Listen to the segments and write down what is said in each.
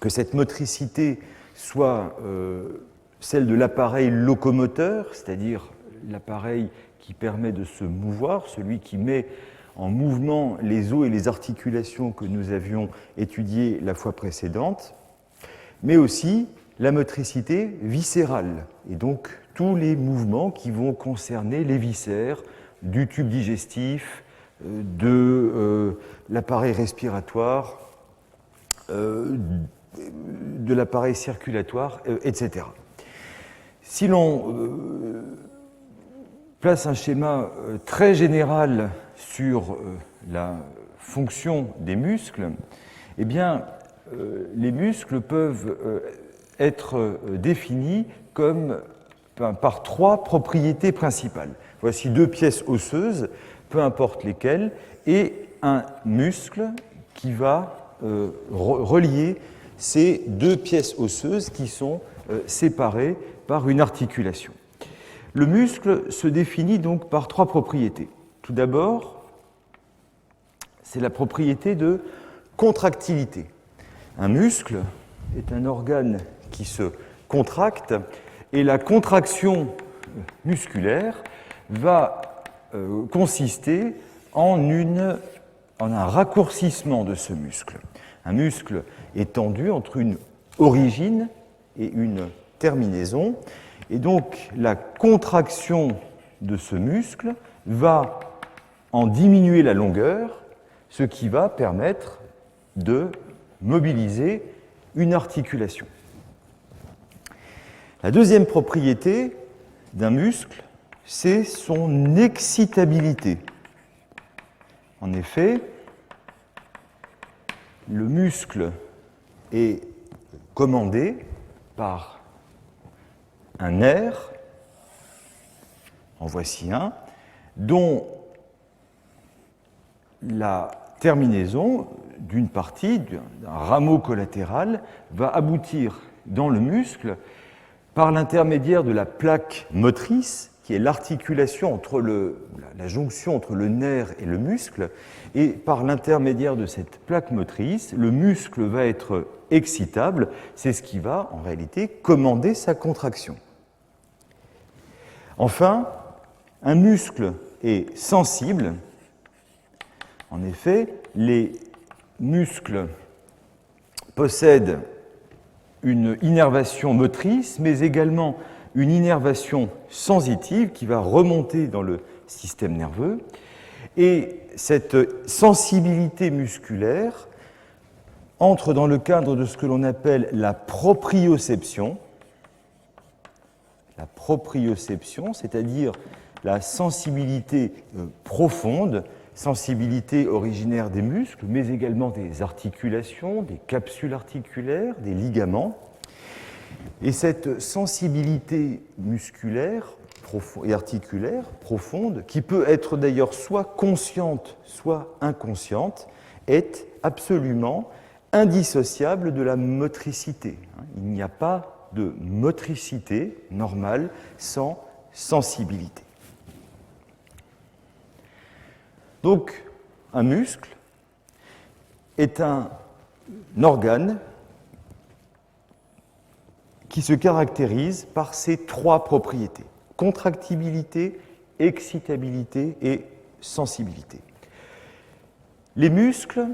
que cette motricité soit celle de l'appareil locomoteur, c'est-à-dire l'appareil qui permet de se mouvoir, celui qui met en mouvement les os et les articulations que nous avions étudiées la fois précédente, mais aussi la motricité viscérale, et donc tous les mouvements qui vont concerner les viscères du tube digestif, de l'appareil respiratoire, de l'appareil circulatoire, etc. Si l'on place un schéma très général sur la fonction des muscles, eh bien, les muscles peuvent être définis comme par trois propriétés principales. Voici deux pièces osseuses, peu importe lesquelles, et un muscle qui va relier ces deux pièces osseuses qui sont séparées par une articulation. Le muscle se définit donc par trois propriétés. Tout d'abord, c'est la propriété de contractilité. Un muscle est un organe qui se contracte et la contraction musculaire va consister en un raccourcissement de ce muscle. Un muscle est tendu entre une origine et une terminaison, et donc la contraction de ce muscle va en diminuer la longueur, ce qui va permettre de mobiliser une articulation. La deuxième propriété d'un muscle, c'est son excitabilité. En effet, le muscle est commandé par un nerf, en voici un, dont la terminaison d'une partie, d'un rameau collatéral, va aboutir dans le muscle par l'intermédiaire de la plaque motrice, qui est l'articulation entre la jonction entre le nerf et le muscle, et par l'intermédiaire de cette plaque motrice, le muscle va être excitable, c'est ce qui va en réalité commander sa contraction. Enfin, un muscle est sensible. En effet, les muscles possèdent une innervation motrice, mais également une innervation sensitive qui va remonter dans le système nerveux. Et cette sensibilité musculaire entre dans le cadre de ce que l'on appelle la proprioception. La proprioception, c'est-à-dire la sensibilité profonde, sensibilité originaire des muscles, mais également des articulations, des capsules articulaires, des ligaments. Et cette sensibilité musculaire et articulaire profonde, qui peut être d'ailleurs soit consciente, soit inconsciente, est absolument indissociable de la motricité. Il n'y a pas de motricité normale sans sensibilité. Donc, un muscle est un organe qui se caractérise par ces trois propriétés: contractibilité, excitabilité et sensibilité. Les muscles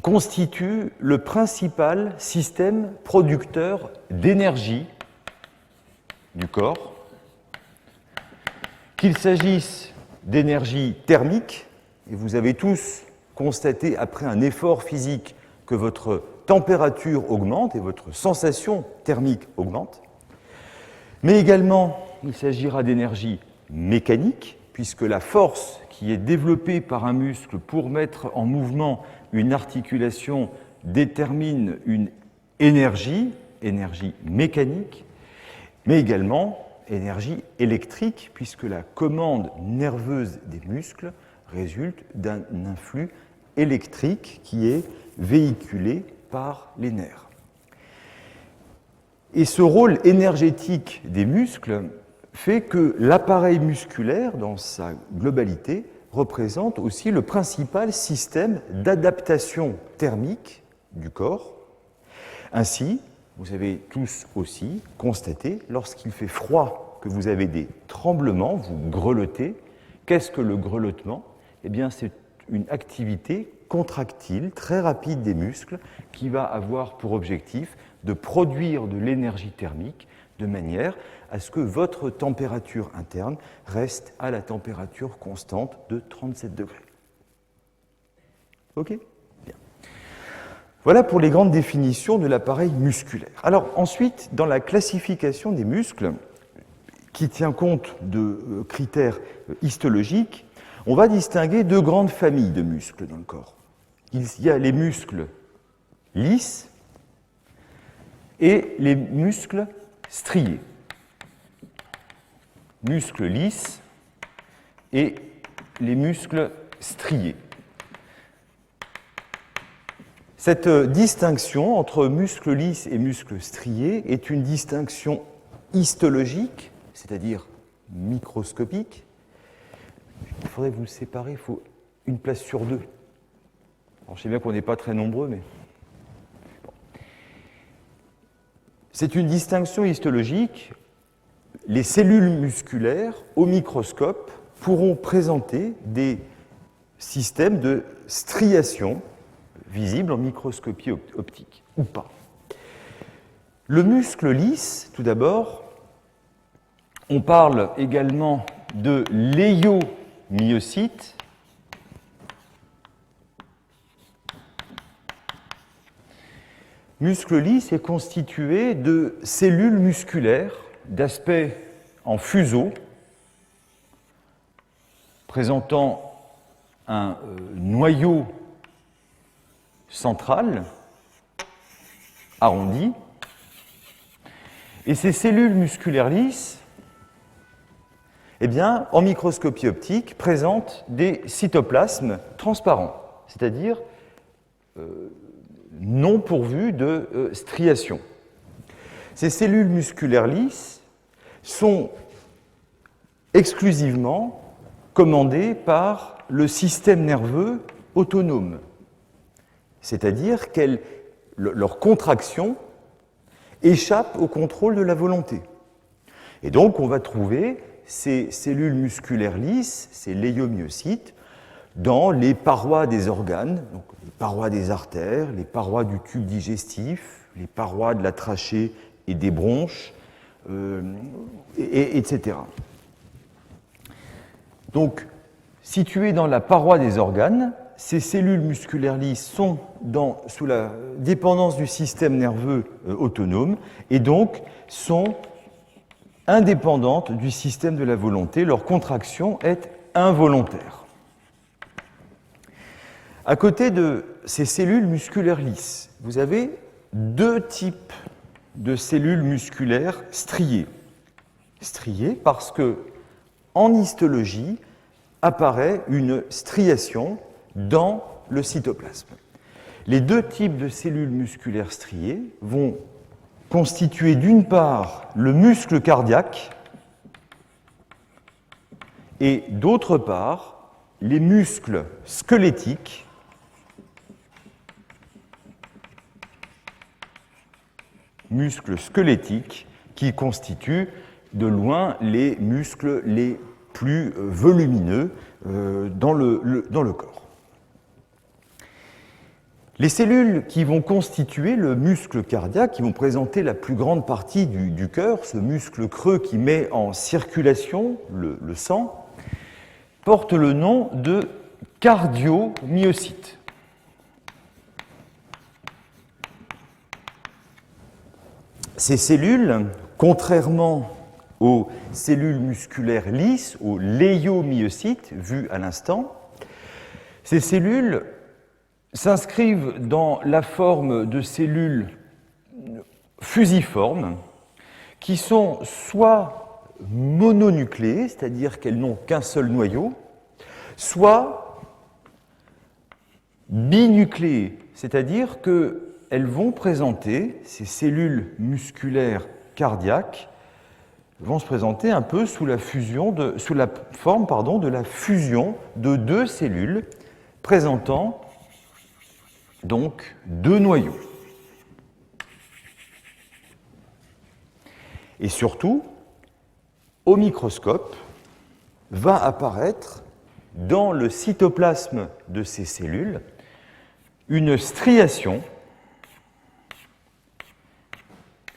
constituent le principal système producteur d'énergie du corps, qu'il s'agisse d'énergie thermique, et vous avez tous constaté après un effort physique que votre température augmente et votre sensation thermique augmente, mais également il s'agira d'énergie mécanique, puisque la force qui est développée par un muscle pour mettre en mouvement une articulation détermine une énergie mécanique, mais également énergie électrique, puisque la commande nerveuse des muscles résulte d'un influx électrique qui est véhiculé par les nerfs. Et ce rôle énergétique des muscles fait que l'appareil musculaire, dans sa globalité, représente aussi le principal système d'adaptation thermique du corps, Ainsi, vous avez tous aussi constaté, lorsqu'il fait froid, que vous avez des tremblements, vous grelottez. Qu'est-ce que le grelottement? Eh bien, c'est une activité contractile très rapide des muscles qui va avoir pour objectif de produire de l'énergie thermique de manière à ce que votre température interne reste à la température constante de 37 degrés. OK? Bien. Voilà pour les grandes définitions de l'appareil musculaire. Alors ensuite, dans la classification des muscles, qui tient compte de critères histologiques, on va distinguer deux grandes familles de muscles dans le corps. Il y a les muscles lisses et les muscles striés. Muscles lisses et les muscles striés. Cette distinction entre muscles lisses et muscles striés est une distinction histologique, c'est-à-dire microscopique. Il faudrait vous le séparer, il faut une place sur deux. Alors, je sais bien qu'on n'est pas très nombreux, mais... Bon. C'est une distinction histologique. Les cellules musculaires, au microscope, pourront présenter des systèmes de striation visibles en microscopie optique, ou pas. Le muscle lisse, tout d'abord, on parle également de léiomyocytes. Muscle lisse est constitué de cellules musculaires d'aspect en fuseau, présentant un noyau central arrondi. Et ces cellules musculaires lisses, eh bien, en microscopie optique, présentent des cytoplasmes transparents, c'est-à-dire non pourvus de striation. Ces cellules musculaires lisses sont exclusivement commandées par le système nerveux autonome, c'est-à-dire que leur contraction échappe au contrôle de la volonté. Et donc, on va trouver ces cellules musculaires lisses, ces léiomyocytes, dans les parois des organes, donc les parois des artères, les parois du tube digestif, les parois de la trachée et des bronches, etc. Donc, situées dans la paroi des organes, ces cellules musculaires lisses sont sous la dépendance du système nerveux autonome et donc sont indépendantes du système de la volonté. Leur contraction est involontaire. À côté de ces cellules musculaires lisses, vous avez deux types de cellules musculaires striées. Striées parce que, en histologie, apparaît une striation dans le cytoplasme. Les deux types de cellules musculaires striées vont constituer d'une part le muscle cardiaque et d'autre part les muscles squelettiques qui constituent de loin les muscles les plus volumineux dans le corps. Les cellules qui vont constituer le muscle cardiaque, qui vont présenter la plus grande partie du cœur, ce muscle creux qui met en circulation le sang, portent le nom de cardiomyocytes. Ces cellules, contrairement aux cellules musculaires lisses, aux léiomyocytes vus à l'instant, ces cellules s'inscrivent dans la forme de cellules fusiformes qui sont soit mononucléées, c'est-à-dire qu'elles n'ont qu'un seul noyau, soit binucléées, c'est-à-dire qu'elles vont présenter, ces cellules musculaires cardiaques, vont se présenter un peu sous la forme de la fusion de deux cellules présentant donc deux noyaux. Et surtout, au microscope, va apparaître dans le cytoplasme de ces cellules une striation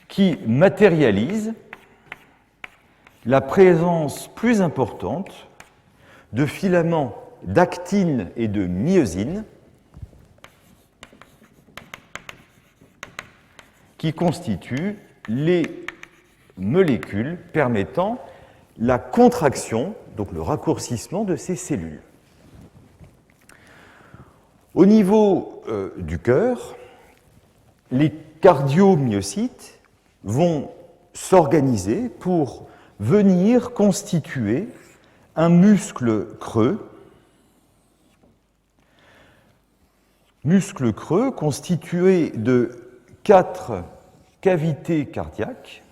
qui matérialise la présence plus importante de filaments d'actine et de myosine qui constituent les molécules permettant la contraction, donc le raccourcissement de ces cellules. Au niveau du cœur, les cardiomyocytes vont s'organiser pour venir constituer un muscle creux constitué de 4 cavités cardiaques,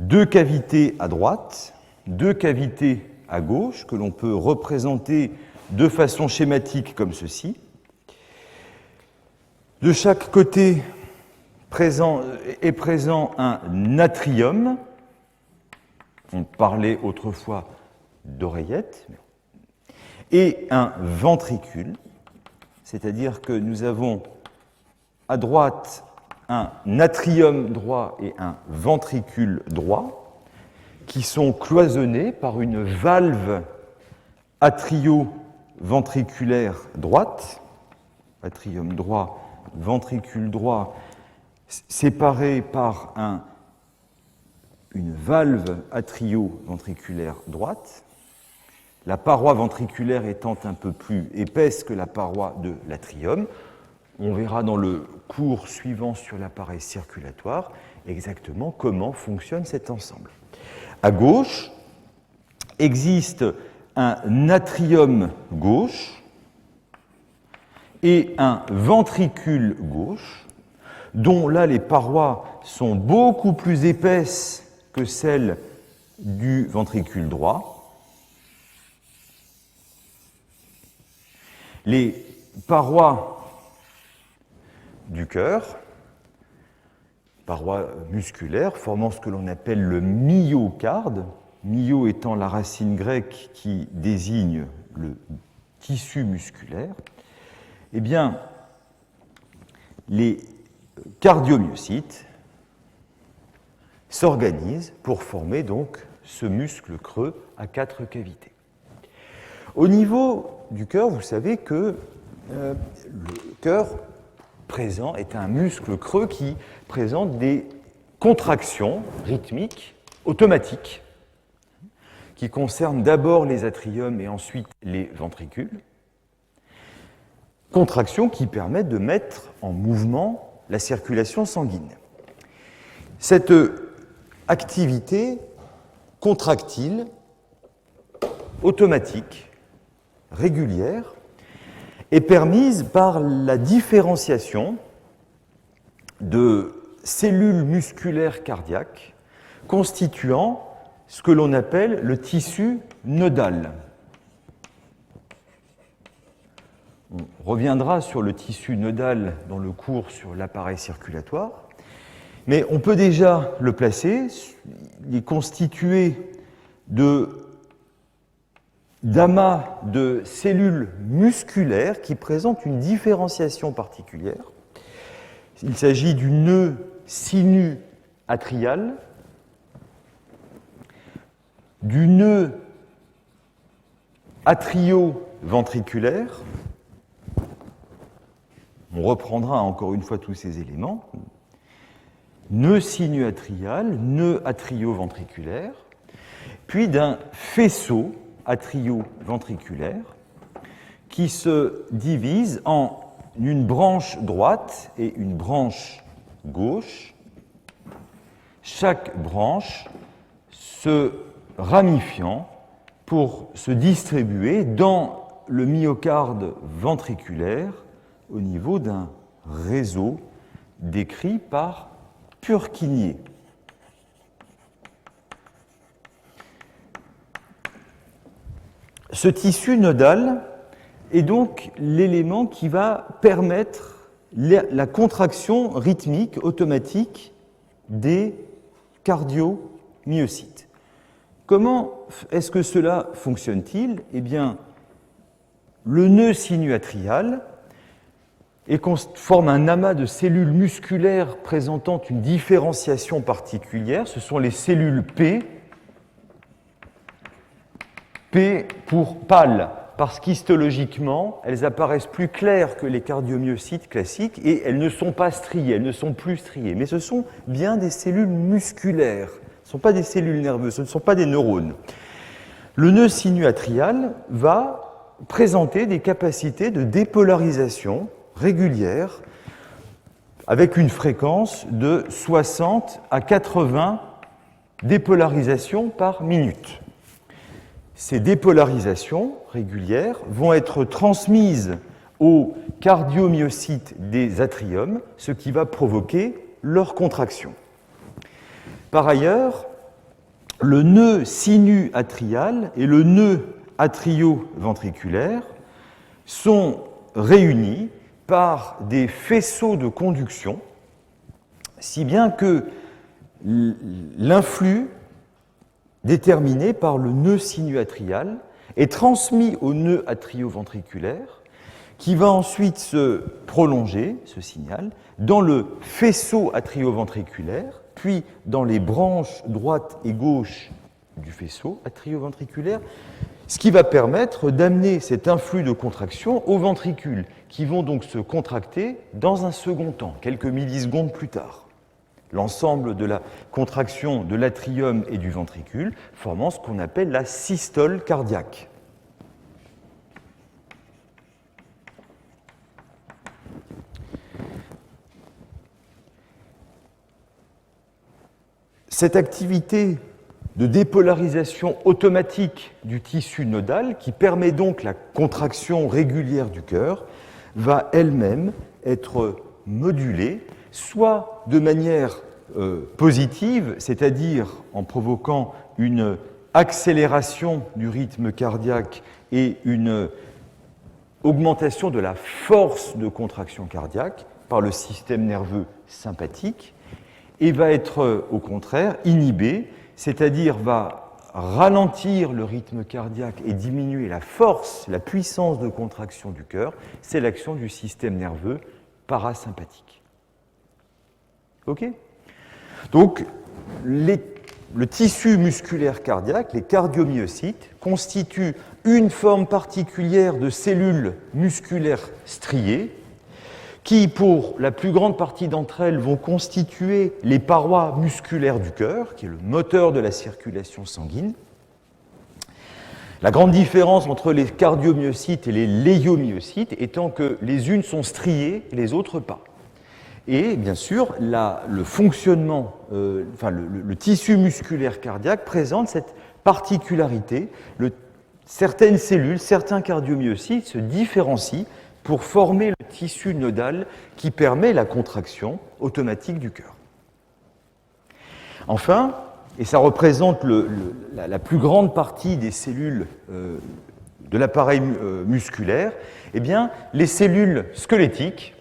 2 cavités à droite, 2 cavités à gauche, que l'on peut représenter de façon schématique comme ceci. De chaque côté est présent un atrium. On parlait autrefois d'oreillette. Et un ventricule, c'est-à-dire que nous avons à droite un atrium droit et un ventricule droit qui sont cloisonnés par une valve atrio-ventriculaire droite, atrium droit, ventricule droit, séparé par une valve atrio-ventriculaire droite, la paroi ventriculaire étant un peu plus épaisse que la paroi de l'atrium. On verra dans le cours suivant sur l'appareil circulatoire exactement comment fonctionne cet ensemble. À gauche existe un atrium gauche et un ventricule gauche, dont là les parois sont beaucoup plus épaisses que celles du ventricule droit. Les parois du cœur, parois musculaires, formant ce que l'on appelle le myocarde, myo étant la racine grecque qui désigne le tissu musculaire, eh bien, les cardiomyocytes s'organisent pour former donc ce muscle creux à 4 cavités. Au niveau du cœur, vous savez que le cœur présent est un muscle creux qui présente des contractions rythmiques automatiques qui concernent d'abord les atriums et ensuite les ventricules. Contractions qui permettent de mettre en mouvement la circulation sanguine. Cette activité contractile, automatique, régulière, est permise par la différenciation de cellules musculaires cardiaques constituant ce que l'on appelle le tissu nodal. On reviendra sur le tissu nodal dans le cours sur l'appareil circulatoire, mais on peut déjà le placer. Il est constitué d'amas de cellules musculaires qui présentent une différenciation particulière. Il s'agit du nœud sinu-atrial, du nœud atrio-ventriculaire. On reprendra encore une fois tous ces éléments. Nœud sinu-atrial, nœud atrio-ventriculaire, puis d'un faisceau atrio-ventriculaire qui se divise en une branche droite et une branche gauche, chaque branche se ramifiant pour se distribuer dans le myocarde ventriculaire au niveau d'un réseau décrit par Purkinje. Ce tissu nodal est donc l'élément qui va permettre la contraction rythmique automatique des cardiomyocytes. Comment est-ce que cela fonctionne-t-il? Eh bien, le nœud sinuatrial forme un amas de cellules musculaires présentant une différenciation particulière. Ce sont les cellules P pour pâle, parce qu'histologiquement, elles apparaissent plus claires que les cardiomyocytes classiques et elles ne sont pas striées, elles ne sont plus striées. Mais ce sont bien des cellules musculaires, ce ne sont pas des cellules nerveuses, ce ne sont pas des neurones. Le nœud sinuatrial va présenter des capacités de dépolarisation régulières avec une fréquence de 60 à 80 dépolarisations par minute. Ces dépolarisations régulières vont être transmises aux cardiomyocytes des atriums, ce qui va provoquer leur contraction. Par ailleurs, le nœud sinuatrial et le nœud atrio-ventriculaire sont réunis par des faisceaux de conduction, si bien que l'influx déterminé par le nœud sinuatrial est transmis au nœud atrio-ventriculaire qui va ensuite se prolonger, ce signal, dans le faisceau atrio-ventriculaire, puis dans les branches droite et gauche du faisceau atrio-ventriculaire, ce qui va permettre d'amener cet influx de contraction aux ventricules, qui vont donc se contracter dans un second temps, quelques millisecondes plus tard. L'ensemble de la contraction de l'atrium et du ventricule formant ce qu'on appelle la systole cardiaque. Cette activité de dépolarisation automatique du tissu nodal, qui permet donc la contraction régulière du cœur, va elle-même être modulée soit de manière positive, c'est-à-dire en provoquant une accélération du rythme cardiaque et une augmentation de la force de contraction cardiaque par le système nerveux sympathique, et va être au contraire inhibée, c'est-à-dire va ralentir le rythme cardiaque et diminuer la force, la puissance de contraction du cœur, c'est l'action du système nerveux parasympathique. OK ? Donc, le tissu musculaire cardiaque, les cardiomyocytes, constituent une forme particulière de cellules musculaires striées qui, pour la plus grande partie d'entre elles, vont constituer les parois musculaires du cœur, qui est le moteur de la circulation sanguine. La grande différence entre les cardiomyocytes et les léiomyocytes étant que les unes sont striées et les autres pas. Et bien sûr, le fonctionnement, le tissu musculaire cardiaque présente cette particularité. Certaines cellules, certains cardiomyocytes se différencient pour former le tissu nodal qui permet la contraction automatique du cœur. Enfin, et ça représente la plus grande partie des cellules de l'appareil musculaire, eh bien, les cellules squelettiques,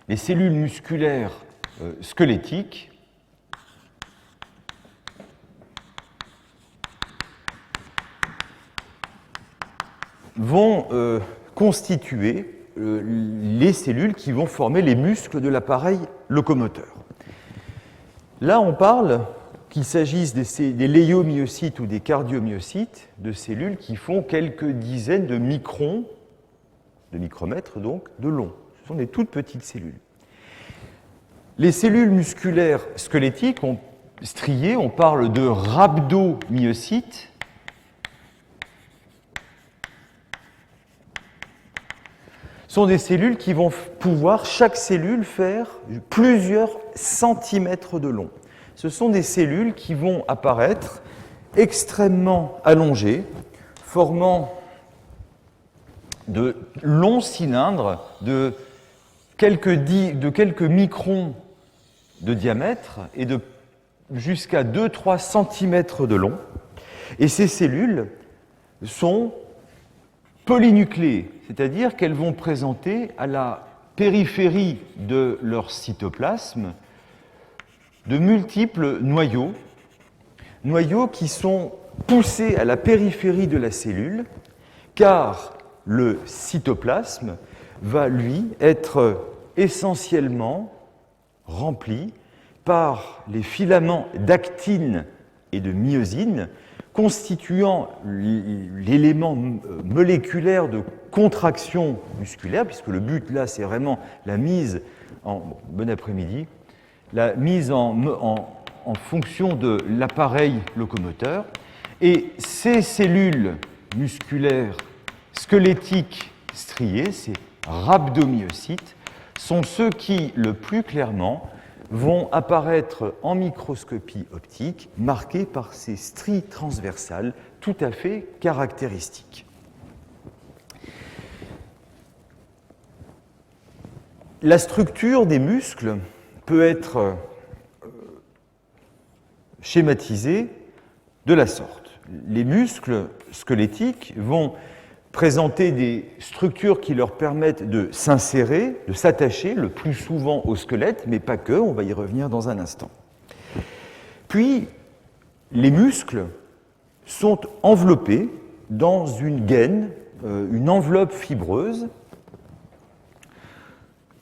les cellules musculaires squelettiques vont constituer les cellules qui vont former les muscles de l'appareil locomoteur. Là, on parle, qu'il s'agisse des léiomyocytes ou des cardiomyocytes, de cellules qui font quelques dizaines de micromètres donc, de long. Ce sont des toutes petites cellules. Les cellules musculaires squelettiques striées, on parle de rhabdomyocytes. Sont des cellules qui vont pouvoir, chaque cellule, faire plusieurs centimètres de long. Ce sont des cellules qui vont apparaître extrêmement allongées, formant de longs cylindres de quelques microns de diamètre et de jusqu'à 2-3 cm de long. Et ces cellules sont polynucléées, c'est-à-dire qu'elles vont présenter à la périphérie de leur cytoplasme de multiples noyaux qui sont poussés à la périphérie de la cellule, car le cytoplasme va, lui, être essentiellement rempli par les filaments d'actine et de myosine, constituant l'élément moléculaire de contraction musculaire, puisque le but là, c'est vraiment la mise bon après-midi, la mise en fonction de l'appareil locomoteur. Et ces cellules musculaires squelettiques striées, ces rhabdomyocytes, sont ceux qui, le plus clairement, vont apparaître en microscopie optique, marqués par ces stries transversales tout à fait caractéristiques. La structure des muscles peut être schématisée de la sorte. Les muscles squelettiques vont présenter des structures qui leur permettent de s'insérer, de s'attacher le plus souvent au squelette, mais pas que, on va y revenir dans un instant. Puis, les muscles sont enveloppés dans une gaine, une enveloppe fibreuse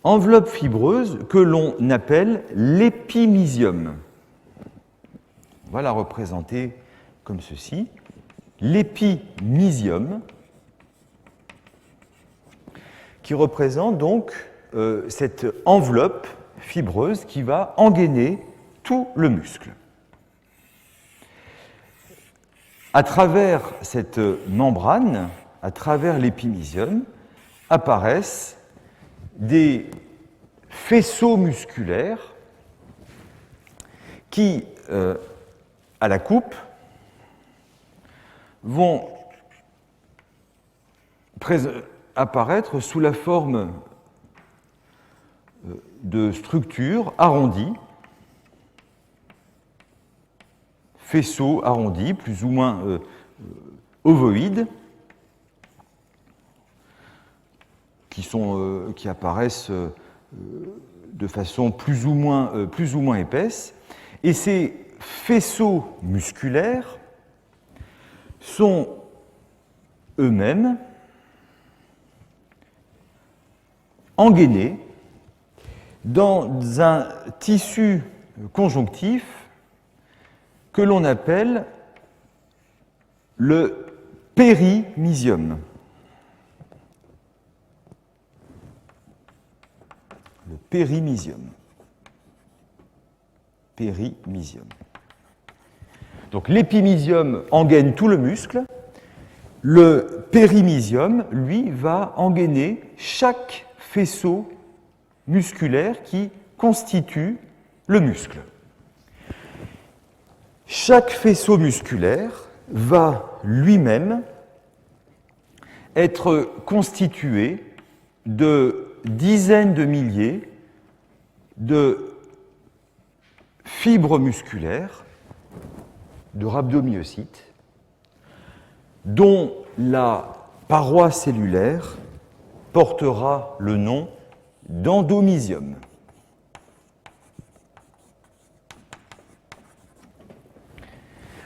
que l'on appelle l'épimysium. On va la représenter comme ceci. L'épimysium, qui représente donc cette enveloppe fibreuse qui va engainer tout le muscle. À travers cette membrane, à travers l'épimysium, apparaissent des faisceaux musculaires qui, à la coupe, vont apparaître sous la forme de structures arrondies, faisceaux arrondis, plus ou moins ovoïdes, qui apparaissent de façon plus ou moins épaisse. Et ces faisceaux musculaires sont eux-mêmes engainés dans un tissu conjonctif que l'on appelle le périmysium. Le périmysium. Périmysium. Donc l'épimysium engaine tout le muscle. Le périmysium, lui, va engainer chaque faisceau musculaire qui constitue le muscle. Chaque faisceau musculaire va lui-même être constitué de dizaines de milliers de fibres musculaires, de rhabdomyocytes, dont la paroi cellulaire portera le nom d'endomysium.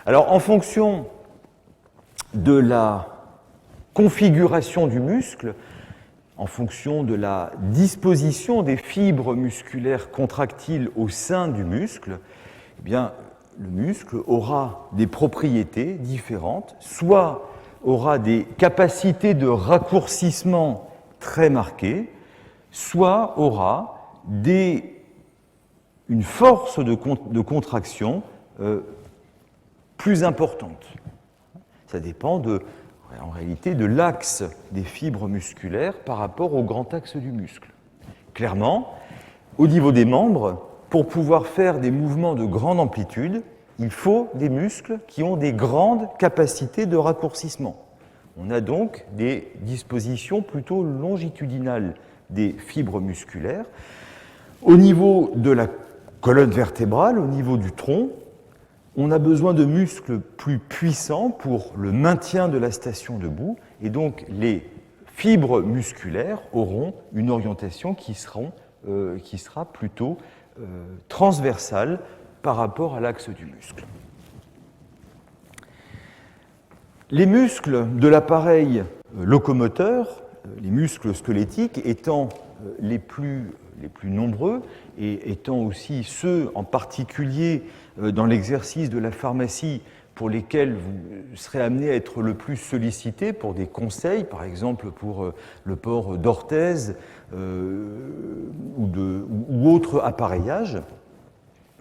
Alors, en fonction de la configuration du muscle, en fonction de la disposition des fibres musculaires contractiles au sein du muscle, eh bien, le muscle aura des propriétés différentes, soit aura des capacités de raccourcissement très marquées, soit aura une force de contraction plus importante. Ça dépend en réalité de l'axe des fibres musculaires par rapport au grand axe du muscle. Clairement, au niveau des membres, pour pouvoir faire des mouvements de grande amplitude, il faut des muscles qui ont des grandes capacités de raccourcissement. On a donc des dispositions plutôt longitudinales des fibres musculaires. Au niveau de la colonne vertébrale, au niveau du tronc, on a besoin de muscles plus puissants pour le maintien de la station debout, et donc les fibres musculaires auront une orientation qui sera plutôt transversale par rapport à l'axe du muscle. Les muscles de l'appareil locomoteur, les muscles squelettiques étant les plus nombreux et étant aussi ceux en particulier dans l'exercice de la pharmacie pour lesquels vous serez amené à être le plus sollicité pour des conseils, par exemple pour le port d'orthèses ou autre appareillage,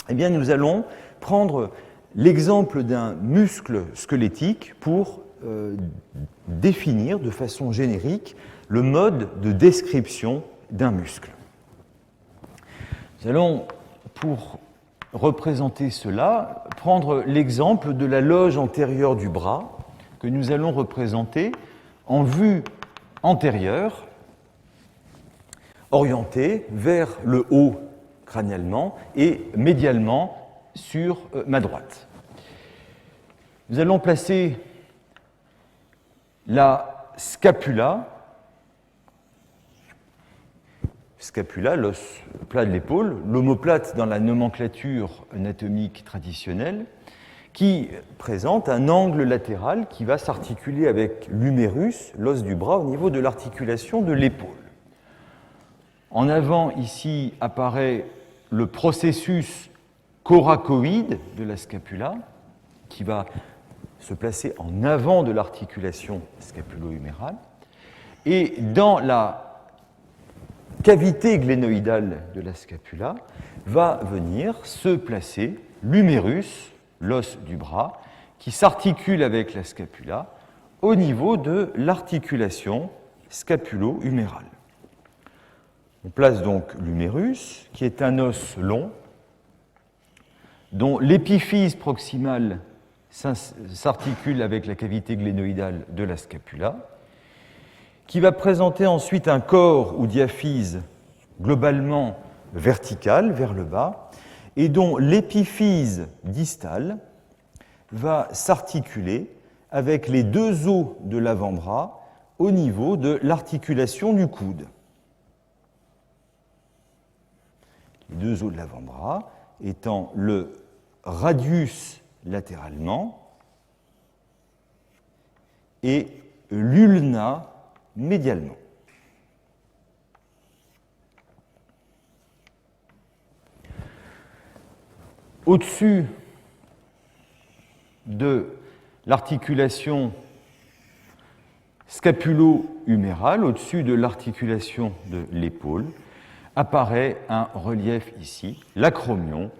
eh bien nous allons prendre l'exemple d'un muscle squelettique pour définir de façon générique le mode de description d'un muscle. Nous allons, pour représenter cela, prendre l'exemple de la loge antérieure du bras que nous allons représenter en vue antérieure, orientée vers le haut crânialement et médialement sur ma droite. Nous allons placer la scapula, l'os plat de l'épaule, l'omoplate dans la nomenclature anatomique traditionnelle, qui présente un angle latéral qui va s'articuler avec l'humérus, l'os du bras, au niveau de l'articulation de l'épaule. En avant, ici, apparaît le processus coracoïde de la scapula, qui va se placer en avant de l'articulation scapulo-humérale. Et dans la cavité glénoïdale de la scapula va venir se placer l'humérus, l'os du bras, qui s'articule avec la scapula au niveau de l'articulation scapulo-humérale. On place donc l'humérus, qui est un os long, dont l'épiphyse proximale s'articule avec la cavité glénoïdale de la scapula, qui va présenter ensuite un corps ou diaphyse globalement vertical vers le bas, et dont l'épiphyse distale va s'articuler avec les deux os de l'avant-bras au niveau de l'articulation du coude. Les deux os de l'avant-bras étant le radius latéralement et l'ulna médialement. Au-dessus de l'articulation scapulo-humérale, au-dessus de l'articulation de l'épaule, apparaît un relief ici, l'acromion,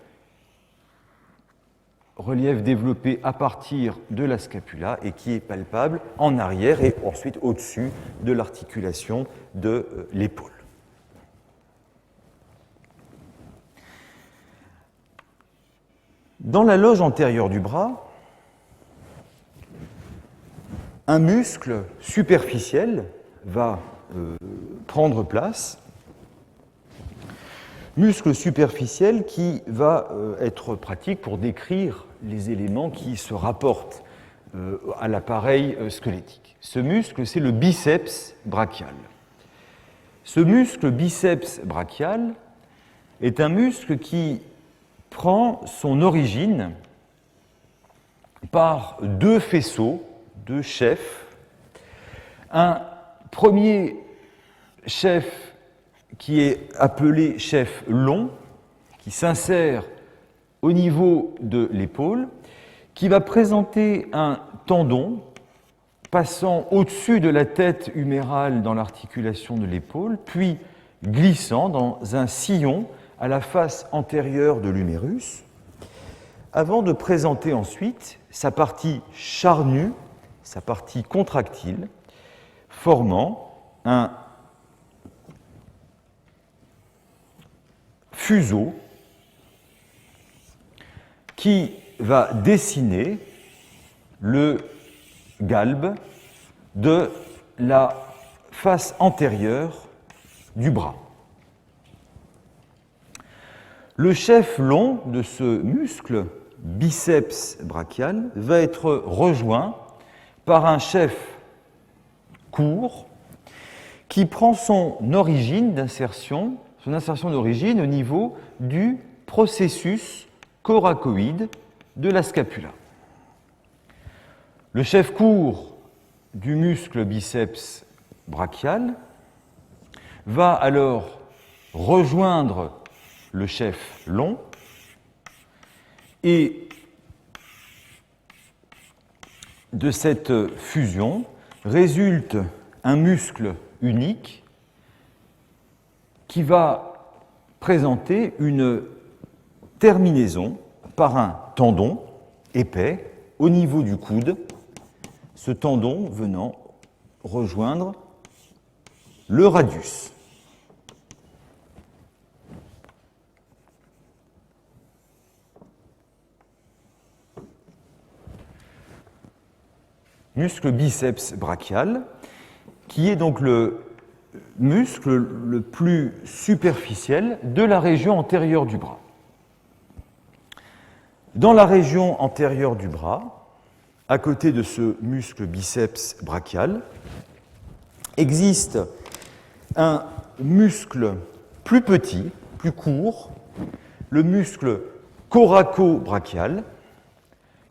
relief développé à partir de la scapula et qui est palpable en arrière et ensuite au-dessus de l'articulation de l'épaule. Dans la loge antérieure du bras, un muscle superficiel va prendre place, muscle superficiel qui va être pratique pour décrire les éléments qui se rapportent à l'appareil squelettique. Ce muscle, c'est le biceps brachial. Ce muscle biceps brachial est un muscle qui prend son origine par deux faisceaux, deux chefs. Un premier chef qui est appelé chef long, qui s'insère au niveau de l'épaule, qui va présenter un tendon passant au-dessus de la tête humérale dans l'articulation de l'épaule, puis glissant dans un sillon à la face antérieure de l'humérus, avant de présenter ensuite sa partie charnue, sa partie contractile, formant un fuseau qui va dessiner le galbe de la face antérieure du bras. Le chef long de ce muscle biceps brachial va être rejoint par un chef court qui prend son insertion d'origine au niveau du processus coracoïde de la scapula. Le chef court du muscle biceps brachial va alors rejoindre le chef long et de cette fusion résulte un muscle unique qui va présenter une terminaison par un tendon épais au niveau du coude, ce tendon venant rejoindre le radius. Muscle biceps brachial, qui est donc le muscle le plus superficiel de la région antérieure du bras. Dans la région antérieure du bras, à côté de ce muscle biceps brachial, existe un muscle plus petit, plus court, le muscle coraco-brachial,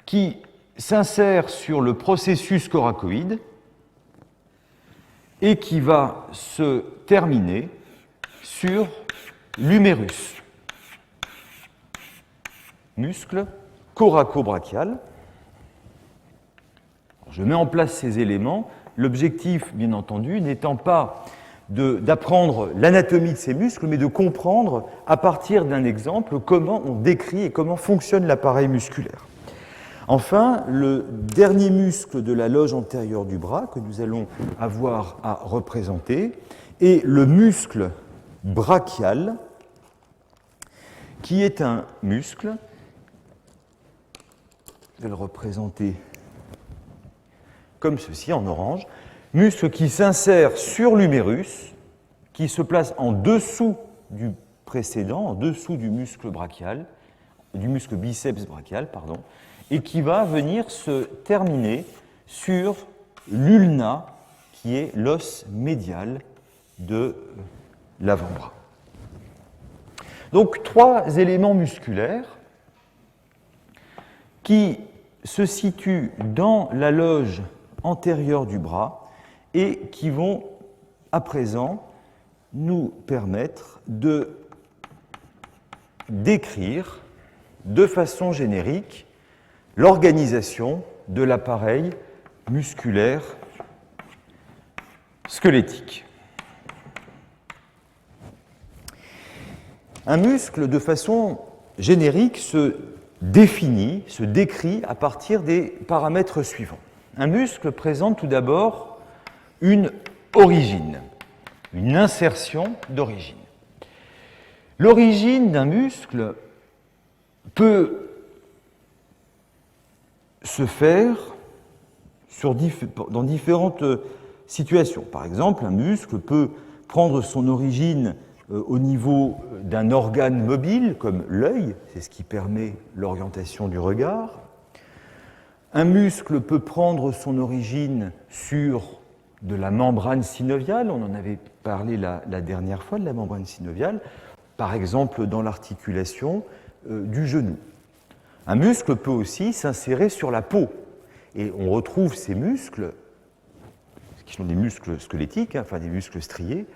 qui s'insère sur le processus coracoïde et qui va se terminer sur l'humérus. Muscle coraco-brachial. Je mets en place ces éléments, l'objectif, bien entendu, n'étant pas d'apprendre l'anatomie de ces muscles, mais de comprendre, à partir d'un exemple, comment on décrit et comment fonctionne l'appareil musculaire. Enfin, le dernier muscle de la loge antérieure du bras que nous allons avoir à représenter est le muscle brachial, qui est un muscle, je vais le représenter comme ceci en orange, muscle qui s'insère sur l'humérus, qui se place en dessous du précédent, en dessous du muscle brachial, du muscle biceps brachial, pardon, et qui va venir se terminer sur l'ulna, qui est l'os médial de l'avant-bras. Donc, trois éléments musculaires qui se situent dans la loge antérieure du bras et qui vont, à présent, nous permettre de décrire de façon générique l'organisation de l'appareil musculaire squelettique. Un muscle, de façon générique, se définit, se décrit à partir des paramètres suivants. Un muscle présente tout d'abord une origine, une insertion d'origine. L'origine d'un muscle peut se faire dans différentes situations. Par exemple, un muscle peut prendre son origine au niveau d'un organe mobile, comme l'œil, c'est ce qui permet l'orientation du regard. Un muscle peut prendre son origine sur de la membrane synoviale, on en avait parlé la dernière fois de la membrane synoviale, par exemple dans l'articulation du genou. Un muscle peut aussi s'insérer sur la peau, et on retrouve ces muscles, qui sont des muscles squelettiques, enfin des muscles striés,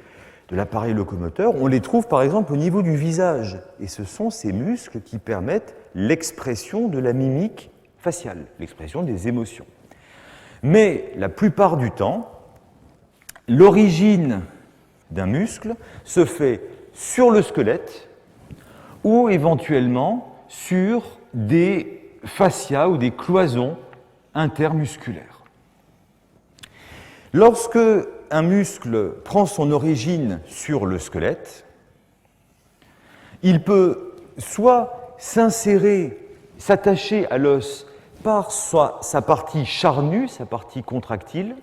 de l'appareil locomoteur, on les trouve par exemple au niveau du visage, et ce sont ces muscles qui permettent l'expression de la mimique faciale, l'expression des émotions. Mais la plupart du temps, l'origine d'un muscle se fait sur le squelette ou éventuellement sur des fascias ou des cloisons intermusculaires. Lorsque un muscle prend son origine sur le squelette, il peut soit s'insérer, s'attacher à l'os par sa partie charnue, sa partie contractile.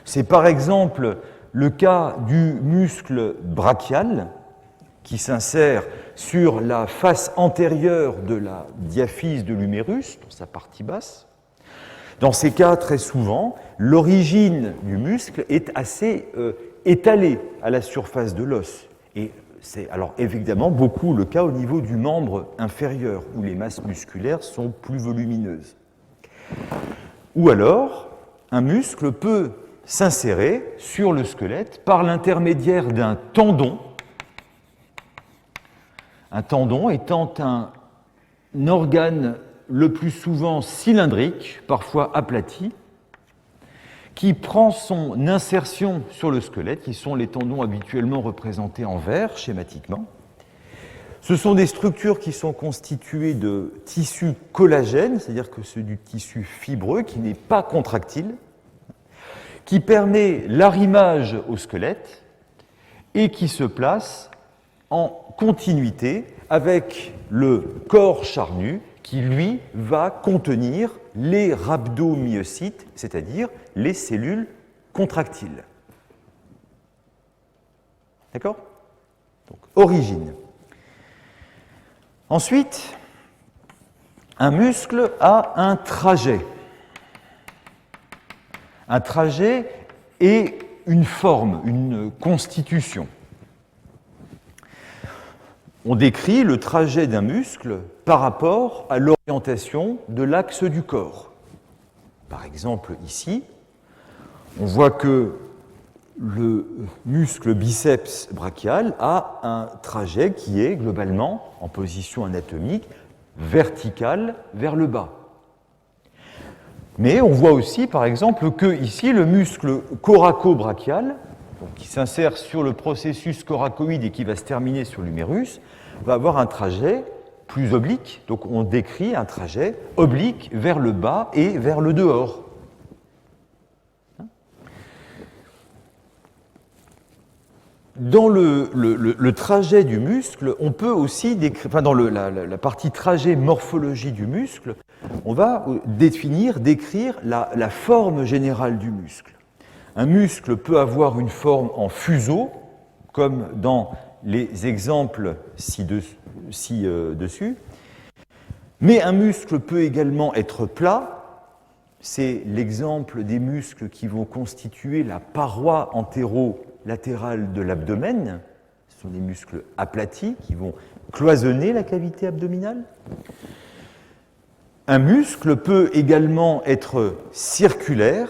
C'est par exemple le cas du muscle brachial qui s'insère sur la face antérieure de la diaphyse de l'humérus, dans sa partie basse. Dans ces cas, très souvent, l'origine du muscle est assez étalée à la surface de l'os. Et C'est alors évidemment beaucoup le cas au niveau du membre inférieur, où les masses musculaires sont plus volumineuses. Ou alors, un muscle peut s'insérer sur le squelette par l'intermédiaire d'un tendon. Un tendon étant un organe le plus souvent cylindrique, parfois aplati, qui prend son insertion sur le squelette, qui sont les tendons habituellement représentés en vert, schématiquement. Ce sont des structures qui sont constituées de tissu collagène, c'est-à-dire que c'est du tissu fibreux qui n'est pas contractile, qui permet l'arrimage au squelette et qui se place en continuité avec le corps charnu qui, lui, va contenir les rhabdomyocytes, c'est-à-dire les cellules contractiles. D'accord? Donc, origine. Ensuite, un muscle a un trajet. Un trajet et une forme, une constitution. On décrit le trajet d'un muscle par rapport à l'orientation de l'axe du corps. Par exemple, ici, on voit que le muscle biceps brachial a un trajet qui est globalement, en position anatomique, vertical vers le bas. Mais on voit aussi, par exemple, que ici, le muscle coraco-brachial, qui s'insère sur le processus coracoïde et qui va se terminer sur l'humérus, va avoir un trajet plus oblique. Donc on décrit un trajet oblique vers le bas et vers le dehors. Dans le trajet du muscle, on peut aussi décrire, enfin dans la partie trajet morphologie du muscle, on va décrire la forme générale du muscle. Un muscle peut avoir une forme en fuseau, comme dans les exemples ci-dessus, mais un muscle peut également être plat. C'est l'exemple des muscles qui vont constituer la paroi antéro-latérale de l'abdomen. Ce sont des muscles aplatis qui vont cloisonner la cavité abdominale. Un muscle peut également être circulaire,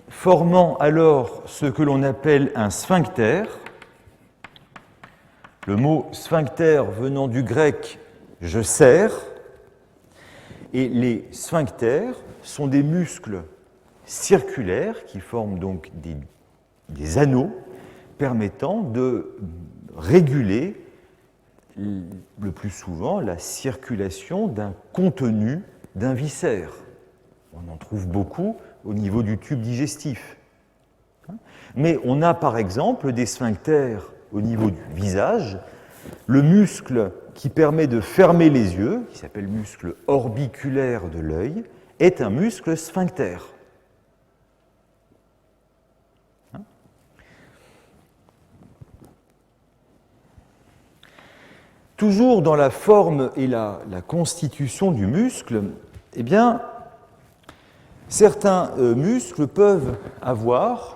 formant alors ce que l'on appelle un sphincter. Le mot sphincter venant du grec « je serre », et les sphincters sont des muscles circulaires qui forment donc des anneaux permettant de réguler le plus souvent la circulation d'un contenu d'un viscère. On en trouve beaucoup au niveau du tube digestif. Mais on a par exemple des sphincters au niveau du visage, le muscle qui permet de fermer les yeux, qui s'appelle muscle orbiculaire de l'œil, est un muscle sphincter. Toujours dans la forme et la constitution du muscle, eh bien, certains muscles peuvent avoir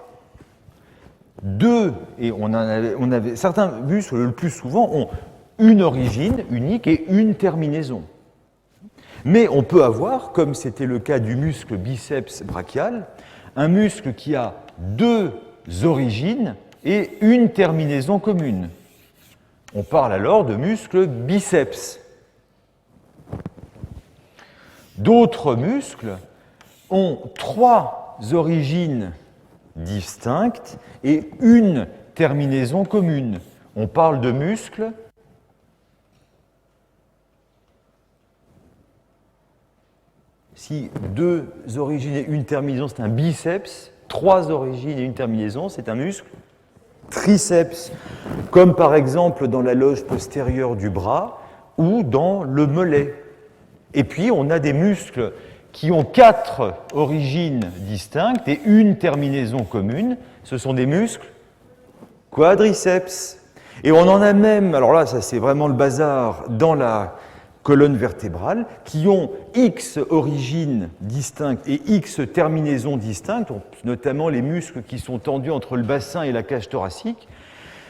certains muscles, le plus souvent, ont une origine unique et une terminaison. Mais on peut avoir, comme c'était le cas du muscle biceps brachial, un muscle qui a deux origines et une terminaison commune. On parle alors de muscle biceps. D'autres muscles ont trois origines distinctes et une terminaison commune. On parle de muscles si deux origines et une terminaison, c'est un biceps, trois origines et une terminaison, c'est un muscle triceps, comme par exemple dans la loge postérieure du bras ou dans le mollet. Et puis on a des muscles qui ont quatre origines distinctes et une terminaison commune. Ce sont des muscles quadriceps. Et on en a même, alors là, ça c'est vraiment le bazar, dans la colonne vertébrale, qui ont X origines distinctes et X terminaisons distinctes, notamment les muscles qui sont tendus entre le bassin et la cage thoracique,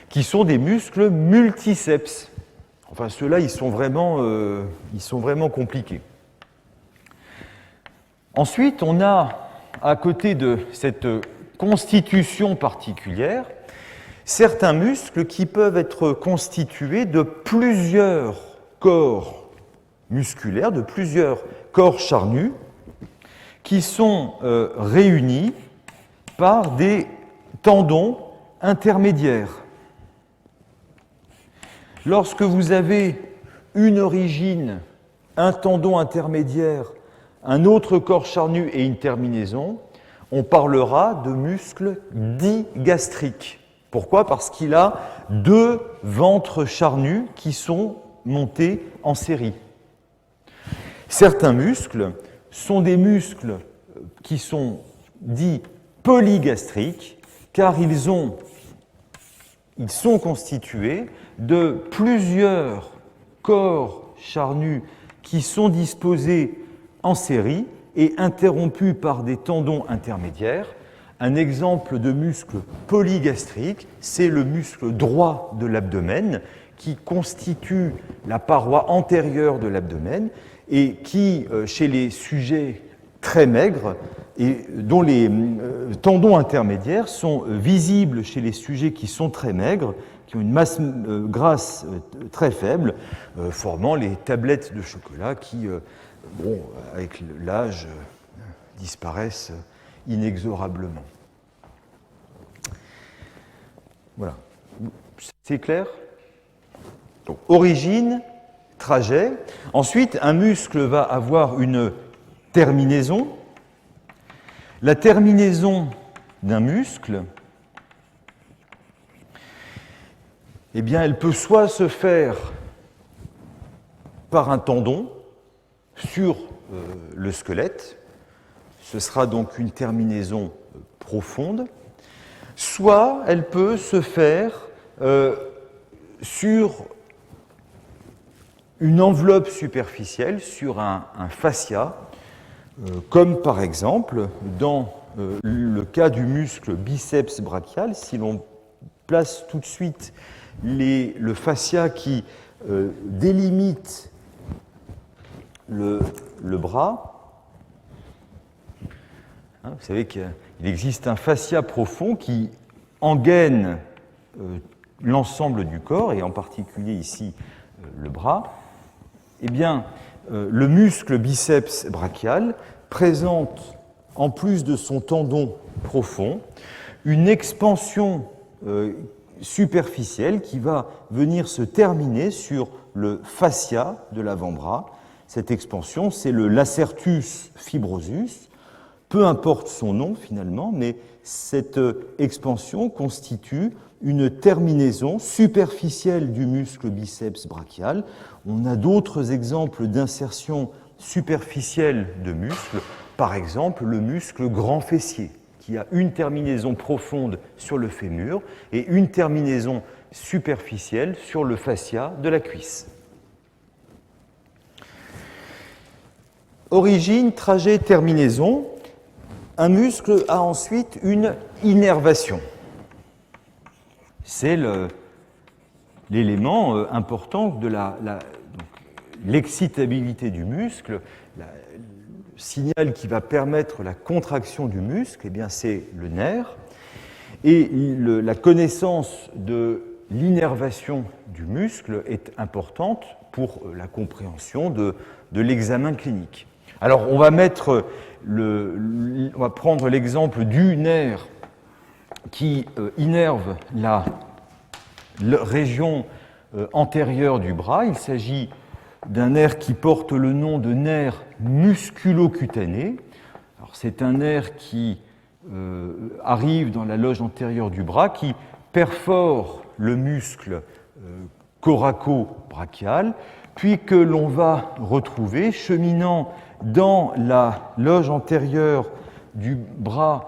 qui sont des muscles multiceps. Enfin, ceux-là, ils sont vraiment compliqués. Ensuite, on a, à côté de cette constitution particulière, certains muscles qui peuvent être constitués de plusieurs corps musculaires, de plusieurs corps charnus, qui sont réunis par des tendons intermédiaires. Lorsque vous avez une origine, un tendon intermédiaire, un autre corps charnu et une terminaison, on parlera de muscle digastrique. Pourquoi? Parce qu'il a deux ventres charnus qui sont montés en série. Certains muscles sont des muscles qui sont dits polygastriques, car ils sont constitués de plusieurs corps charnus qui sont disposés en série et interrompus par des tendons intermédiaires. Un exemple de muscle polygastrique, c'est le muscle droit de l'abdomen qui constitue la paroi antérieure de l'abdomen et qui, chez les sujets très maigres, et dont les tendons intermédiaires sont visibles chez les sujets qui sont très maigres, qui ont une masse grasse très faible, formant les tablettes de chocolat qui, avec l'âge, disparaissent inexorablement. Voilà. C'est clair? Donc, origine, trajet. Ensuite, un muscle va avoir une terminaison. La terminaison d'un muscle, eh bien, elle peut soit se faire par un tendon sur le squelette, ce sera donc une terminaison profonde, soit elle peut se faire sur une enveloppe superficielle, sur un fascia, comme par exemple dans le cas du muscle biceps brachial, si l'on place tout de suite le fascia qui délimite le bras. Vous savez qu'il existe un fascia profond qui engaine l'ensemble du corps, et en particulier ici le bras. Eh bien, le muscle biceps brachial présente, en plus de son tendon profond, une expansion superficielle qui va venir se terminer sur le fascia de l'avant-bras. Cette expansion, c'est le lacertus fibrosus. Peu importe son nom finalement, mais cette expansion constitue une terminaison superficielle du muscle biceps brachial. On a d'autres exemples d'insertion superficielle de muscles, par exemple le muscle grand fessier, qui a une terminaison profonde sur le fémur et une terminaison superficielle sur le fascia de la cuisse. Origine, trajet, terminaison. Un muscle a ensuite une innervation. C'est l'élément important de l'excitabilité du muscle. Le signal qui va permettre la contraction du muscle, eh bien, c'est le nerf. Et la connaissance de l'innervation du muscle est importante pour la compréhension de l'examen clinique. Alors, on va prendre l'exemple du nerf qui innerve la région antérieure du bras. Il s'agit d'un nerf qui porte le nom de nerf musculo-cutané. Alors, c'est un nerf qui arrive dans la loge antérieure du bras, qui perfore le muscle coraco-brachial, puis que l'on va retrouver cheminant dans la loge antérieure du bras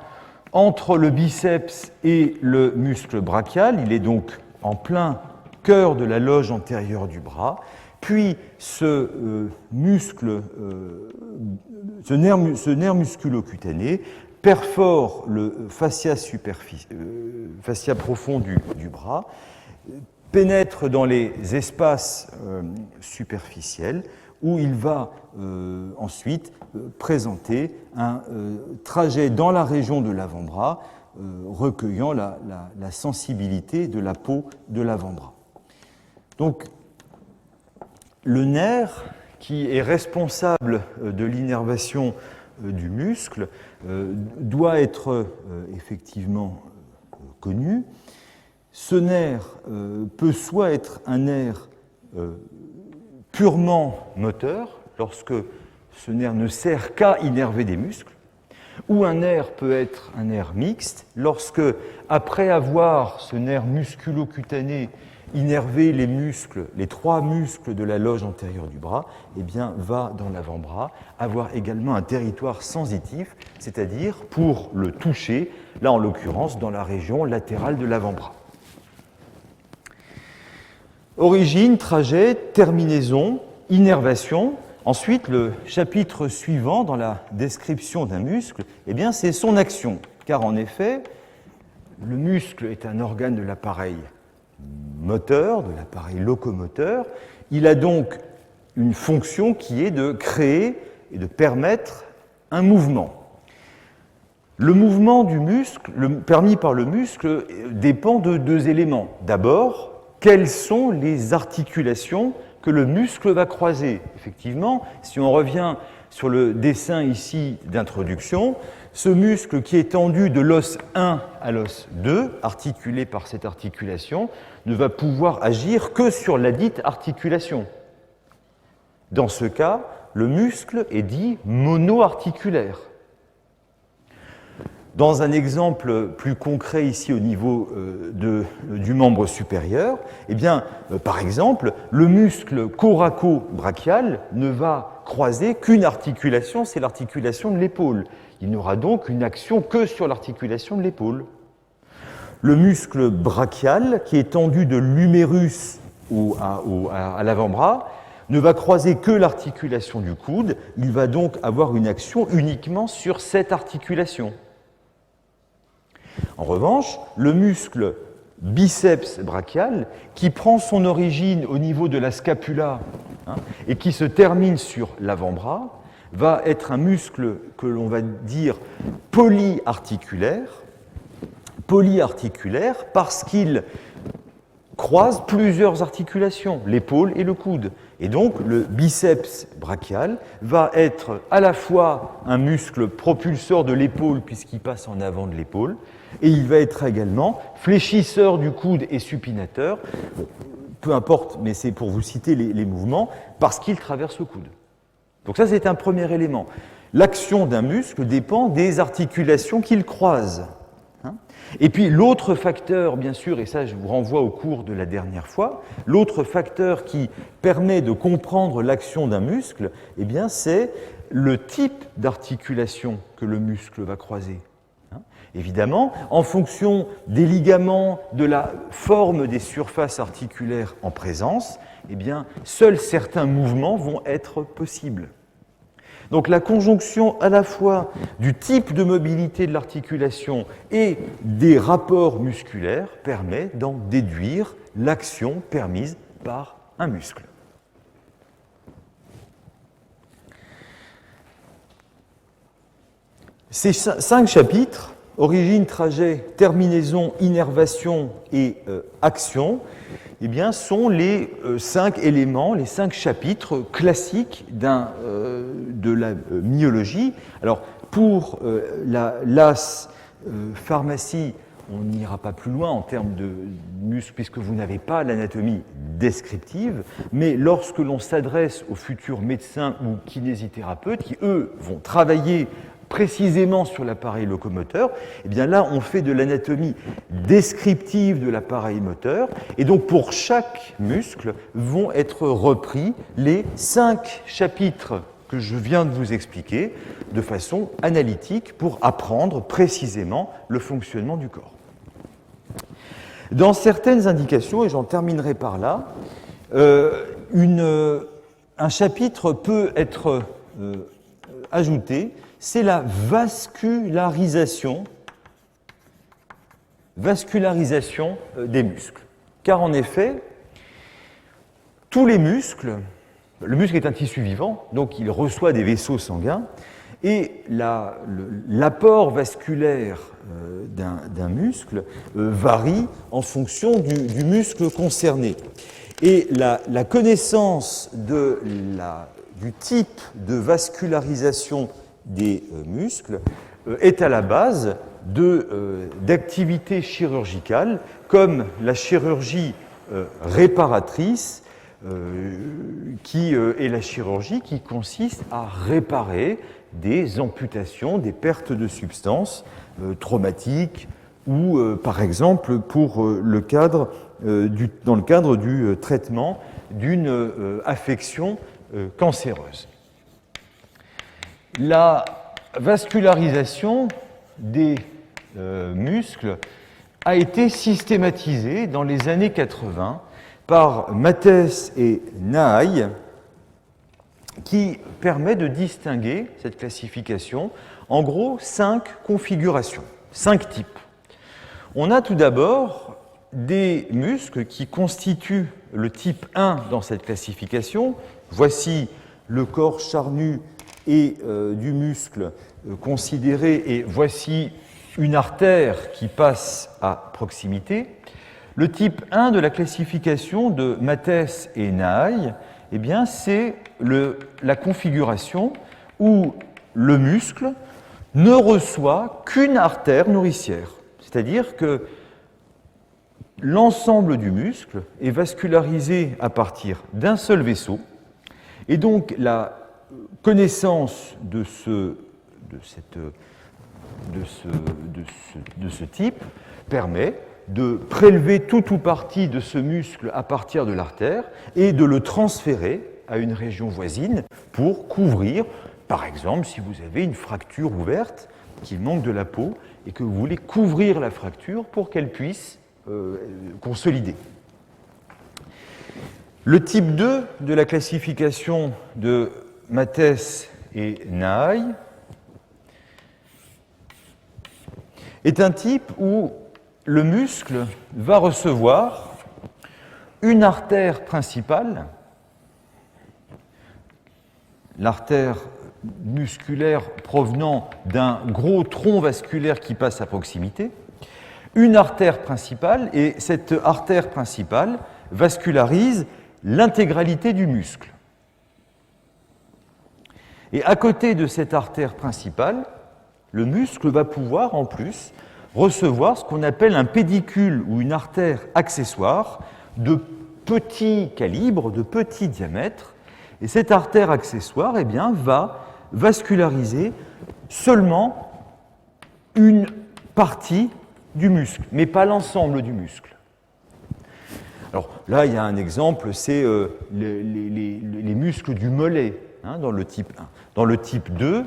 entre le biceps et le muscle brachial. Il est donc en plein cœur de la loge antérieure du bras. Puis ce nerf musculo-cutané perfore le fascia profond du bras pénètre dans les espaces superficiels où il va ensuite présenter un trajet dans la région de l'avant-bras, recueillant la sensibilité de la peau de l'avant-bras. Donc, le nerf qui est responsable de l'innervation du muscle doit être effectivement connu. Ce nerf peut soit être un nerf purement moteur, lorsque ce nerf ne sert qu'à innerver des muscles, ou un nerf peut être un nerf mixte, lorsque, après avoir ce nerf musculo-cutané innervé les muscles, les 3 muscles de la loge antérieure du bras, eh bien, va dans l'avant-bras avoir également un territoire sensitif, c'est-à-dire pour le toucher, là en l'occurrence dans la région latérale de l'avant-bras. Origine, trajet, terminaison, innervation. Ensuite, le chapitre suivant dans la description d'un muscle, eh bien, c'est son action. Car en effet, le muscle est un organe de l'appareil moteur, de l'appareil locomoteur. Il a donc une fonction qui est de créer et de permettre un mouvement. Le mouvement du muscle, permis par le muscle, dépend de 2 éléments. D'abord, quelles sont les articulations que le muscle va croiser? Effectivement, si on revient sur le dessin ici d'introduction, ce muscle qui est tendu de l'os 1 à l'os 2, articulé par cette articulation, ne va pouvoir agir que sur la dite articulation. Dans ce cas, le muscle est dit monoarticulaire. Dans un exemple plus concret ici au niveau du membre supérieur, eh bien, par exemple, le muscle coraco-brachial ne va croiser qu'une articulation, c'est l'articulation de l'épaule. Il n'aura donc une action que sur l'articulation de l'épaule. Le muscle brachial, qui est tendu de l'humérus à l'avant-bras, ne va croiser que l'articulation du coude. Il va donc avoir une action uniquement sur cette articulation. En revanche, le muscle biceps brachial, qui prend son origine au niveau de la scapula et qui se termine sur l'avant-bras, va être un muscle que l'on va dire polyarticulaire parce qu'il croise plusieurs articulations, l'épaule et le coude. Et donc, le biceps brachial va être à la fois un muscle propulseur de l'épaule puisqu'il passe en avant de l'épaule, et il va être également fléchisseur du coude et supinateur, peu importe, mais c'est pour vous citer les mouvements, parce qu'il traverse le coude. Donc ça, c'est un premier élément. L'action d'un muscle dépend des articulations qu'il croise. Et puis l'autre facteur, bien sûr, et ça je vous renvoie au cours de la dernière fois, l'autre facteur qui permet de comprendre l'action d'un muscle, eh bien, c'est le type d'articulation que le muscle va croiser. Évidemment, en fonction des ligaments, de la forme des surfaces articulaires en présence, eh bien, seuls certains mouvements vont être possibles. Donc la conjonction à la fois du type de mobilité de l'articulation et des rapports musculaires permet d'en déduire l'action permise par un muscle. Ces 5 chapitres, origine, trajet, terminaison, innervation et action, eh bien, sont les 5 éléments, les 5 chapitres classiques de la myologie. Alors, pour l'AS pharmacie, on n'ira pas plus loin en termes de muscles, puisque vous n'avez pas l'anatomie descriptive, mais lorsque l'on s'adresse aux futurs médecins ou kinésithérapeutes, qui, eux, vont travailler précisément sur l'appareil locomoteur, eh bien là, on fait de l'anatomie descriptive de l'appareil moteur, et donc pour chaque muscle vont être repris les 5 chapitres que je viens de vous expliquer de façon analytique pour apprendre précisément le fonctionnement du corps. Dans certaines indications, et j'en terminerai par là, un chapitre peut être ajouté, c'est la vascularisation des muscles. car en effet, tous les muscles, le muscle est un tissu vivant, donc il reçoit des vaisseaux sanguins, et l'apport vasculaire d'un muscle varie en fonction du muscle concerné. Et la connaissance du type de vascularisation des muscles est à la base d'activités chirurgicales comme la chirurgie réparatrice, qui est la chirurgie qui consiste à réparer des amputations, des pertes de substances traumatiques ou, par exemple, dans le cadre du traitement d'une affection cancéreuse. La vascularisation des muscles a été systématisée dans les années 80 par Matthes et Naï, qui permet de distinguer cette classification en gros 5 configurations, 5 types. On a tout d'abord des muscles qui constituent le type 1 dans cette classification. Voici le corps charnu et du muscle considéré, et voici une artère qui passe à proximité. Le type 1 de la classification de Matthes et Naï, eh bien, c'est la configuration où le muscle ne reçoit qu'une artère nourricière. C'est-à-dire que l'ensemble du muscle est vascularisé à partir d'un seul vaisseau, et donc la connaissance de ce type permet de prélever tout ou partie de ce muscle à partir de l'artère et de le transférer à une région voisine pour couvrir, par exemple, si vous avez une fracture ouverte, qu'il manque de la peau et que vous voulez couvrir la fracture pour qu'elle puisse consolider. Le type 2 de la classification de Matthes et Naï est un type où le muscle va recevoir une artère principale, l'artère musculaire provenant d'un gros tronc vasculaire qui passe à proximité, une artère principale, et cette artère principale vascularise l'intégralité du muscle. Et à côté de cette artère principale, le muscle va pouvoir en plus recevoir ce qu'on appelle un pédicule ou une artère accessoire de petit calibre, de petit diamètre. Et cette artère accessoire, eh bien, va vasculariser seulement une partie du muscle, mais pas l'ensemble du muscle. Alors là, il y a un exemple, c'est les muscles du mollet, dans le type 1. Dans le type 2,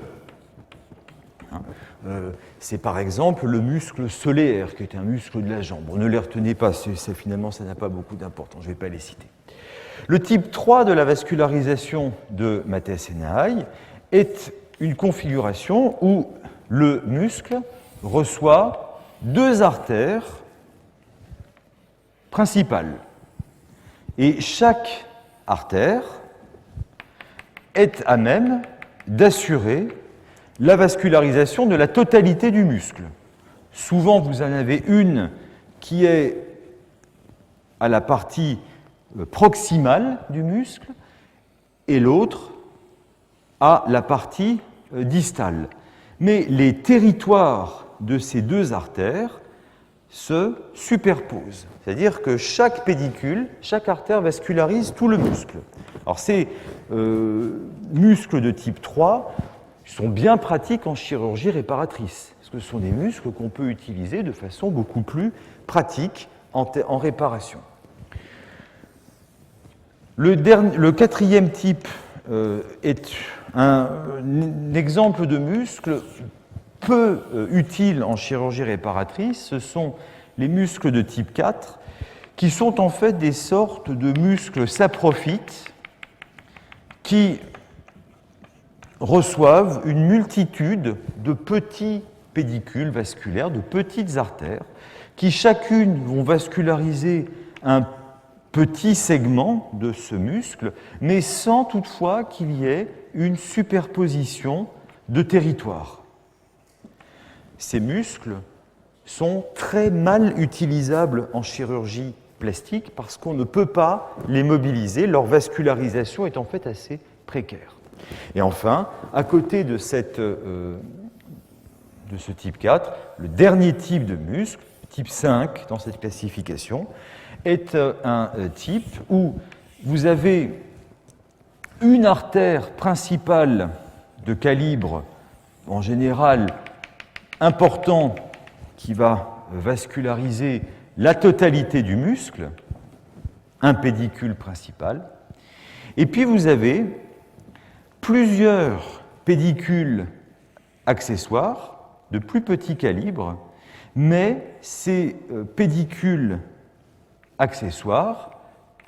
c'est par exemple le muscle solaire, qui est un muscle de la jambe. Ne les retenez pas, finalement ça n'a pas beaucoup d'importance, je ne vais pas les citer. Le type 3 de la vascularisation de Matthes et Naï est une configuration où le muscle reçoit 2 artères principales. Et chaque artère est à même d'assurer la vascularisation de la totalité du muscle. Souvent, vous en avez une qui est à la partie proximale du muscle et l'autre à la partie distale. Mais les territoires de ces 2 artères se superposent. C'est-à-dire que chaque pédicule, chaque artère vascularise tout le muscle. Alors ces muscles de type 3 sont bien pratiques en chirurgie réparatrice, parce que ce sont des muscles qu'on peut utiliser de façon beaucoup plus pratique en réparation. Le 4e type est un exemple de muscle peu utile en chirurgie réparatrice. Ce sont les muscles de type 4, qui sont en fait des sortes de muscles saprophytes qui reçoivent une multitude de petits pédicules vasculaires, de petites artères, qui chacune vont vasculariser un petit segment de ce muscle, mais sans toutefois qu'il y ait une superposition de territoire. Ces muscles sont très mal utilisables en chirurgie plastique parce qu'on ne peut pas les mobiliser, leur vascularisation est en fait assez précaire. Et enfin, à côté de ce type 4, le dernier type de muscle, type 5 dans cette classification, est un type où vous avez une artère principale de calibre, en général important, qui va vasculariser la totalité du muscle, un pédicule principal, et puis vous avez plusieurs pédicules accessoires de plus petit calibre, mais ces pédicules accessoires,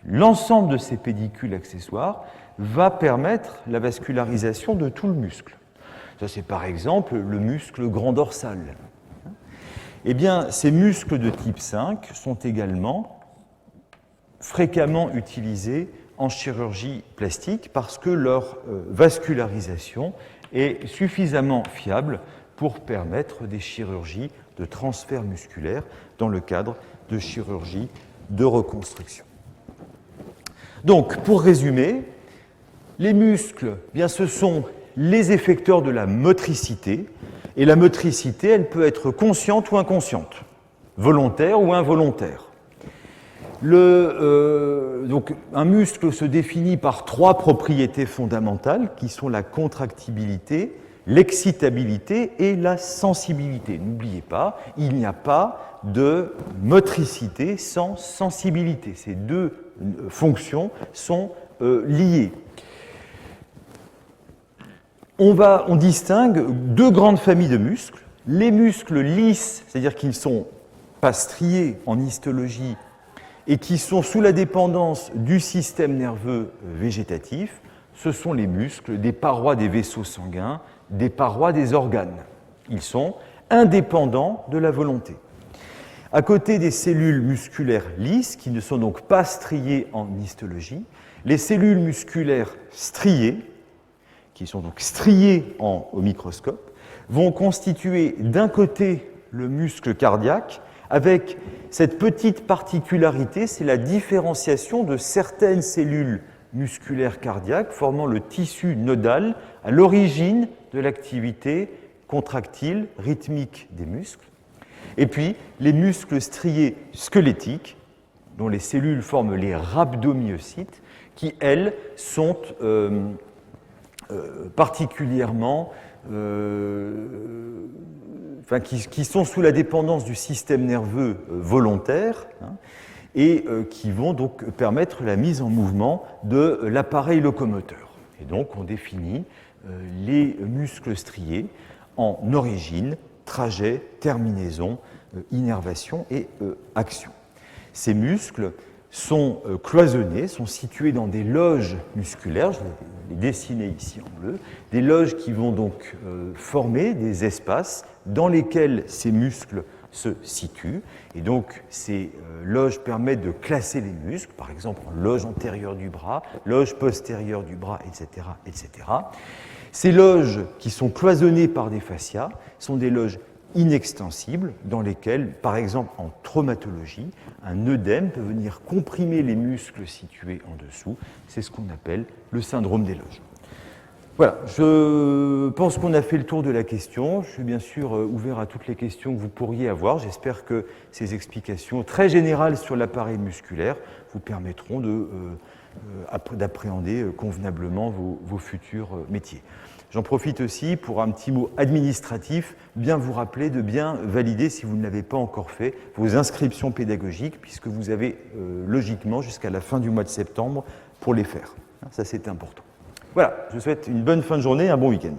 l'ensemble de ces pédicules accessoires va permettre la vascularisation de tout le muscle. Ça, c'est par exemple le muscle grand dorsal. Eh bien, ces muscles de type 5 sont également fréquemment utilisés en chirurgie plastique parce que leur vascularisation est suffisamment fiable pour permettre des chirurgies de transfert musculaire dans le cadre de chirurgie de reconstruction. Donc, pour résumer, les muscles, bien, ce sont les effecteurs de la motricité, et la motricité, elle peut être consciente ou inconsciente, volontaire ou involontaire. Donc, un muscle se définit par 3 propriétés fondamentales qui sont la contractibilité, l'excitabilité et la sensibilité. N'oubliez pas, il n'y a pas de motricité sans sensibilité. Ces deux fonctions sont liées. On distingue 2 grandes familles de muscles. Les muscles lisses, c'est-à-dire qui ne sont pas striés en histologie et qui sont sous la dépendance du système nerveux végétatif, ce sont les muscles des parois des vaisseaux sanguins, des parois des organes. Ils sont indépendants de la volonté. À côté des cellules musculaires lisses, qui ne sont donc pas striées en histologie, les cellules musculaires striées, qui sont donc striées au microscope, vont constituer d'un côté le muscle cardiaque, avec cette petite particularité, c'est la différenciation de certaines cellules musculaires cardiaques formant le tissu nodal à l'origine de l'activité contractile, rythmique des muscles. Et puis, les muscles striés squelettiques, dont les cellules forment les rhabdomyocytes, qui, elles, sont particulièrement qui sont sous la dépendance du système nerveux volontaire et qui vont donc permettre la mise en mouvement de l'appareil locomoteur. Et donc on définit les muscles striés en origine, trajet, terminaison, innervation et action. Ces muscles sont cloisonnés, sont situés dans des loges musculaires, je vais les dessiner ici en bleu, des loges qui vont donc former des espaces dans lesquels ces muscles se situent. Et donc ces loges permettent de classer les muscles, par exemple en loge antérieure du bras, loge postérieure du bras, etc., etc. Ces loges qui sont cloisonnées par des fascias sont des loges inextensibles dans lesquelles, par exemple en traumatologie, un œdème peut venir comprimer les muscles situés en dessous. C'est ce qu'on appelle le syndrome des loges. Voilà, je pense qu'on a fait le tour de la question. Je suis bien sûr ouvert à toutes les questions que vous pourriez avoir. J'espère que ces explications très générales sur l'appareil musculaire vous permettront d'appréhender convenablement vos futurs métiers. J'en profite aussi pour un petit mot administratif, bien vous rappeler de bien valider, si vous ne l'avez pas encore fait, vos inscriptions pédagogiques, puisque vous avez logiquement jusqu'à la fin du mois de septembre pour les faire. Ça, c'est important. Voilà, je vous souhaite une bonne fin de journée et un bon week-end.